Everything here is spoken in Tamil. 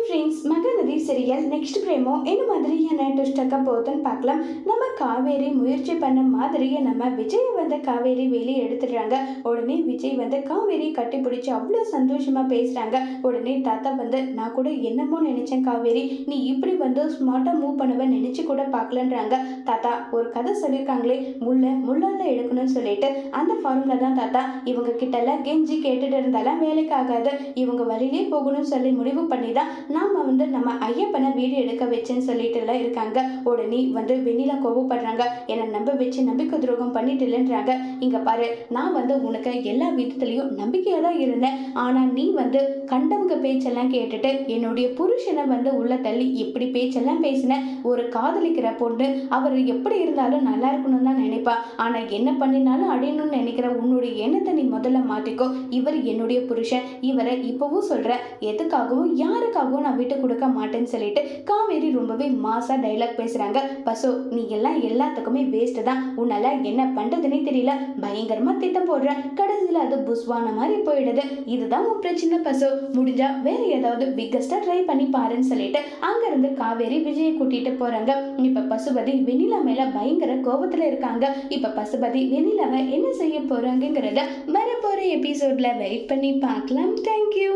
ஃப்ரெண்ட்ஸ், மகநதி சீரியல் நெக்ஸ்ட் பிரேமோ என்ன மாதிரியான ட்விஸ்டக்க போகுதுன்னு பார்க்கலாம். நம்ம காவேரி முயற்சி பண்ண மாதிரியே நம்ம விஜய் வந்து காவேரி வெளியே எடுத்துடுறாங்க. உடனே விஜய் வந்து காவேரி கட்டி பிடிச்சி அவ்வளோ சந்தோஷமா பேசுறாங்க. உடனே தாத்தா வந்து நான் கூட என்னமோ நினைச்சேன் காவேரி, நீ இப்படி வந்து ஸ்மார்ட்டா மூவ் பண்ணுவ நினைச்சு கூட பார்க்கலன்றாங்க. தாத்தா ஒரு கதை சொல்லியிருக்காங்களே, முள்ளால எடுக்கணும்னு சொல்லிட்டு அந்த ஃபார்முலா தான் தாத்தா. இவங்க கிட்ட எல்லாம் கெஞ்சி கேட்டுட்டு இருந்தாலும் வேலைக்கு ஆகாது. இவங்க வழியிலே போகணும்னு சொல்லி முடிவு பண்ணி தான் நாம வந்து நம்ம ஐயப்பனை வீடியோ எடுக்க வச்சேன்னு சொல்லிட்டு எல்லாம் இருக்காங்க. உடனே வந்து வெண்ணிலா கோவப்படுறாங்க. என்னை நம்ப வச்சு நம்பிக்கை துரோகம் பண்ணிட்டு இல்லைன்றாங்க. இங்க பாரு, நான் வந்து உனக்கு எல்லா விதத்துலயும் நம்பிக்கையா தான் இருந்தேன். ஆனா நீ வந்து கண்டவங்க பேச்செல்லாம் கேட்டுட்டு என்னுடைய புருஷனை வந்து உள்ள தள்ளி இப்படி பேச்செல்லாம் பேசின. ஒரு காதலிக்கிற பொண்ணு அவர் எப்படி இருந்தாலும் நல்லா இருக்கணும்னு தான் நினைப்பா. ஆனா என்ன பண்ணினாலும் அடையணும்னு நினைக்கிற உன்னுடைய எண்ணத்தை நீ முதல்ல மாத்திக்கோ. இவர் என்னுடைய புருஷன், இவரை இப்பவும் சொல்ற, எதுக்காகவும் யாருக்காகவும் நான் விட்டு கொடுக்க மாட்டேன்னு சொல்லிட்டு காவேரி ரொம்பவே மாசா டைலாக் பேசுறாங்க. பசு, நீ எல்லாம் எல்லாத்துக்குமே வேஸ்ட் தான். உன்னால என்ன பண்றதுன்னே தெரியல. பயங்கரமா திட்டம் போடுற, கடைசியில அது புஸ்வான மாதிரி போயிடுது. இதுதான் உன் பிரச்சனை பசு. முடிஞ்சா வேற ஏதாவது பிக்கஸ்டா ட்ரை பண்ணி பாருன்னு சொல்லிட்டு அங்க இருந்து காவேரி விஜயை கூட்டிட்டு போறாங்க. இப்ப பசுபதி வெண்ணிலா மேல பயங்கர கோபத்துல இருக்காங்க. இப்ப பசுபதி வெண்ணிலாவை என்ன செய்ய போறாங்கிறத வரப்போற எபிசோட்ல வெயிட் பண்ணி பார்க்கலாம். தேங்க்யூ.